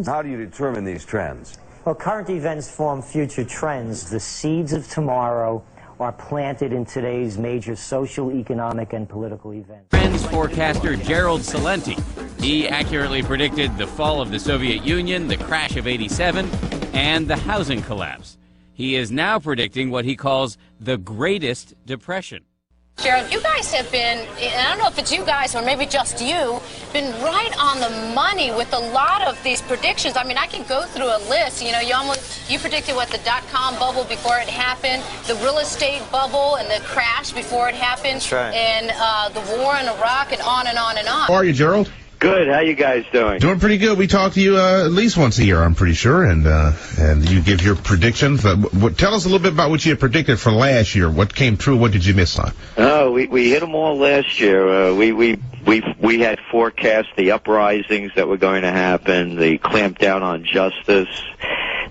How do you determine these trends? Well, current events form future trends. The seeds of tomorrow are planted in today's major social, economic, and political events. Trends forecaster Gerald Celente. He accurately predicted the fall of the Soviet Union, the crash of '87, and the housing collapse. He is now predicting what he calls the greatest depression. Gerald, you guys have been, and I don't know if it's you guys or maybe just you, been right on the money with a lot of these predictions. I mean, I can go through a list. You know, you predicted what, the dot-com bubble before it happened, the real estate bubble and the crash before it happened, that's right, and the war in Iraq, and on and on and on. How are you, Gerald? Good. How you guys doing? Doing pretty good. We talk to you at least once a year, I'm pretty sure, and you give your predictions. Tell us a little bit about what you had predicted for last year. What came true? What did you miss on? Oh, we hit them all last year. We had forecast the uprisings that were going to happen, the clampdown on justice,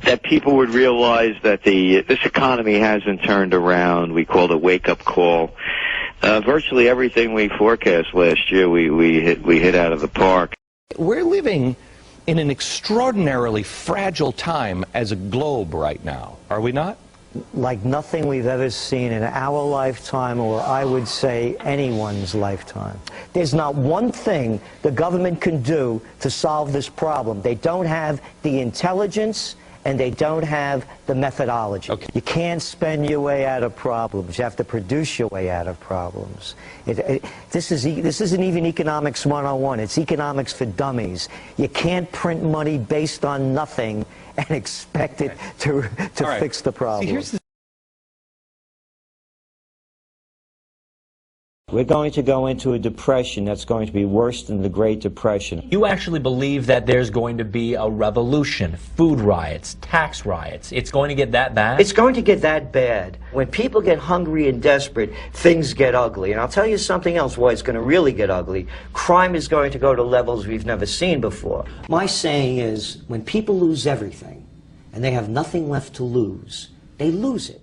that people would realize that this economy hasn't turned around. We called a wake-up call. Virtually everything we forecast last year, we hit out of the park. We're living in an extraordinarily fragile time as a globe right now, are we not? Like nothing we've ever seen in our lifetime, or I would say anyone's lifetime. There's not one thing the government can do to solve this problem. They don't have the intelligence, and they don't have the methodology. Okay. You can't spend your way out of problems. You have to produce your way out of problems. This isn't even economics 101. It's economics for dummies. You can't print money based on nothing and expect it to fix the problem. See, We're going to go into a depression that's going to be worse than the Great Depression. You actually believe that there's going to be a revolution, food riots, tax riots. It's going to get that bad? It's going to get that bad. When people get hungry and desperate, things get ugly. And I'll tell you something else why it's going to really get ugly. Crime is going to go to levels we've never seen before. My saying is, when people lose everything and they have nothing left to lose, they lose it.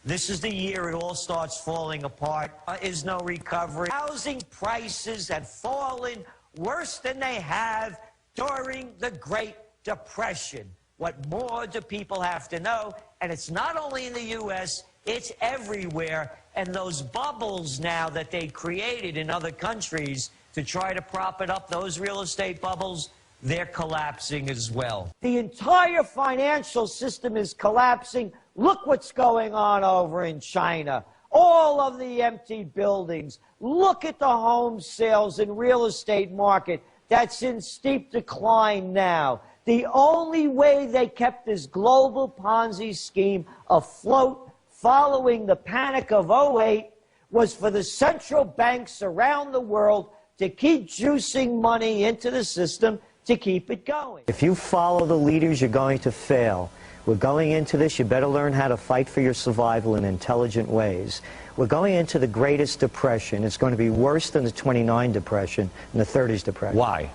This is the year it all starts falling apart. There is no recovery. Housing prices have fallen worse than they have during the Great Depression. What more do people have to know? And it's not only in the U.S., it's everywhere. And those bubbles now that they created in other countries to try to prop it up, those real estate bubbles, they're collapsing as well. The entire financial system is collapsing. Look what's going on over in China. All of the empty buildings. Look at the home sales and real estate market. That's in steep decline now. The only way they kept this global Ponzi scheme afloat following the panic of '08 was for the central banks around the world to keep juicing money into the system to keep it going. If you follow the leaders, you're going to fail. We're going into this, you better learn how to fight for your survival in intelligent ways. We're going into the greatest depression. It's going to be worse than the '29 depression and the '30s depression. Why?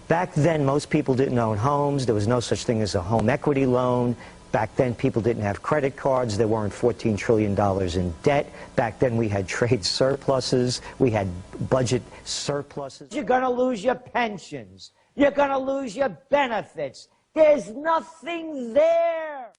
Back then, most people didn't own homes. There was no such thing as a home equity loan. Back then, people didn't have credit cards. There weren't $14 trillion in debt. Back then, we had trade surpluses. We had budget surpluses. You're going to lose your pensions. You're going to lose your benefits. There's nothing there.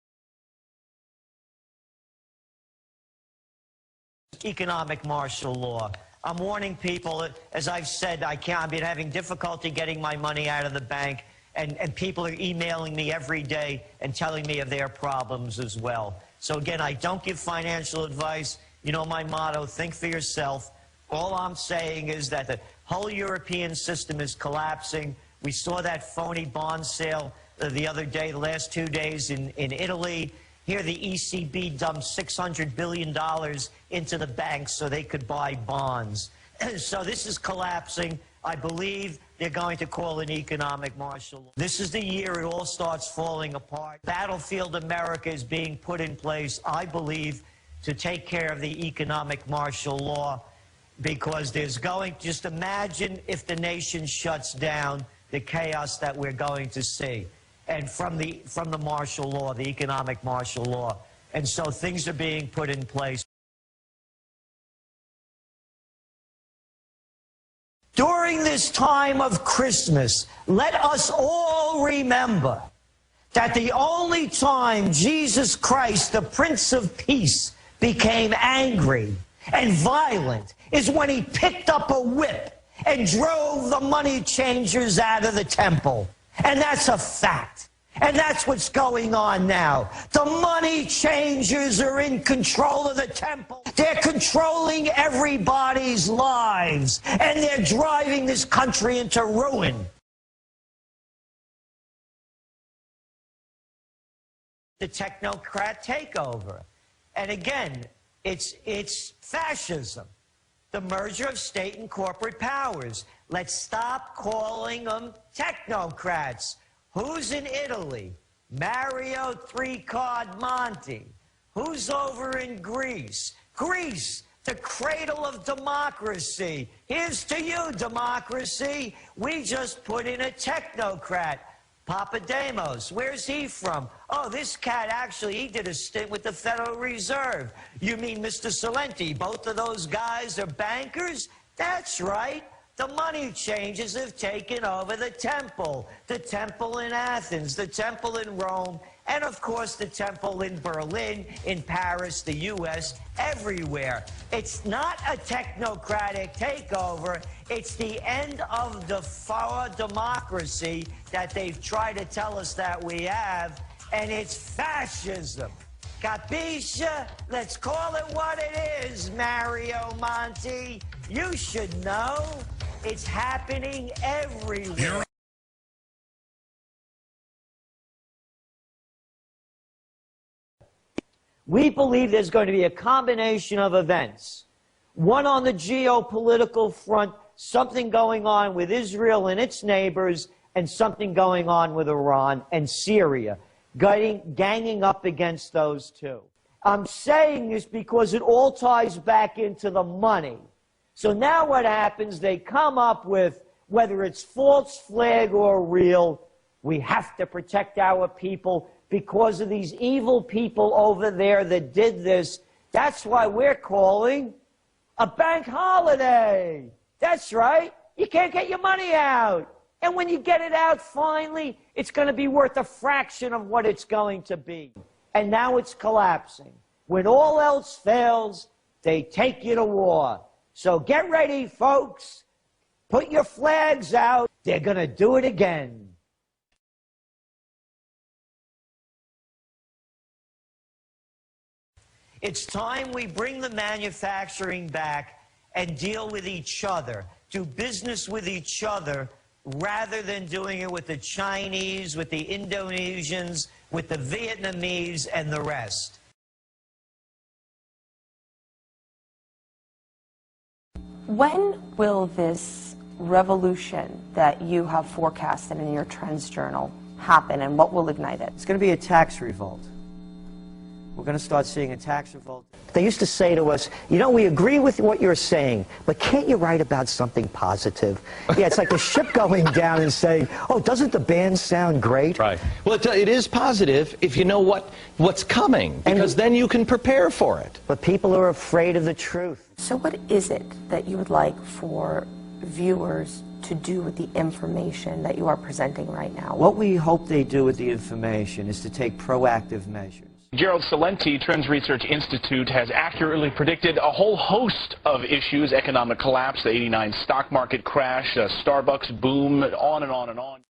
Economic martial law. I'm warning people, as I've said, I've been having difficulty getting my money out of the bank, and people are emailing me every day and telling me of their problems as well. So again, I don't give financial advice. You know my motto, think for yourself. All I'm saying is that the whole European system is collapsing. We saw that phony bond sale the other day, the last 2 days in Italy. Here the ECB dumped $600 billion into the banks so they could buy bonds. So this is collapsing. I believe they're going to call an economic martial law. This is the year it all starts falling apart. Battlefield America is being put in place, I believe, to take care of the economic martial law, because there's going, just imagine if the nation shuts down, the chaos that we're going to see. And from the martial law, the economic martial law. And so things are being put in place. During the this time of Christmas, let us all remember that the only time Jesus Christ, the Prince of Peace, became angry and violent is when he picked up a whip and drove the money changers out of the temple. And that's a fact. And that's what's going on now. The money changers are in control of the temple. They're controlling everybody's lives. And they're driving this country into ruin. The technocrat takeover. And again, it's fascism. The merger of state and corporate powers. Let's stop calling them technocrats. Who's in Italy? Mario Three-Card Monte. Who's over in Greece? Greece, the cradle of democracy. Here's to you, democracy. We just put in a technocrat. Papademos, where's he from? Oh, this cat actually, he did a stint with the Federal Reserve. You mean Mr. Celente? Both of those guys are bankers? That's right. The money changers have taken over the temple in Athens, the temple in Rome, and of course the temple in Berlin, in Paris, the U.S., everywhere. It's not a technocratic takeover. It's the end of the forward democracy that they've tried to tell us that we have, and it's fascism. Capisce? Let's call it what it is, Mario Monti. You should know. It's happening everywhere. We believe there's going to be a combination of events. One on the geopolitical front, something going on with Israel and its neighbors, and something going on with Iran and Syria, ganging up against those two. I'm saying this because it all ties back into the money. So now what happens, they come up with, whether it's false flag or real, we have to protect our people because of these evil people over there that did this. That's why we're calling a bank holiday. That's right. You can't get your money out. And when you get it out finally, it's going to be worth a fraction of what it's going to be. And now it's collapsing. When all else fails, they take you to war. So get ready, folks. Put your flags out. They're going to do it again. It's time we bring the manufacturing back and deal with each other, do business with each other, rather than doing it with the Chinese, with the Indonesians, with the Vietnamese, and the rest. When will this revolution that you have forecasted in your Trends Journal happen, and what will ignite it? It's going to be a tax revolt. We're going to start seeing a tax revolt. They used to say to us, you know, we agree with what you're saying, but can't you write about something positive? Yeah, it's like the ship going down and saying, oh, doesn't the band sound great? Right. Well, it is positive if you know what's coming, because then you can prepare for it. But people are afraid of the truth. So what is it that you would like for viewers to do with the information that you are presenting right now? What we hope they do with the information is to take proactive measures. Gerald Celente, Trends Research Institute, has accurately predicted a whole host of issues: economic collapse, the '89 stock market crash, Starbucks boom, on and on and on.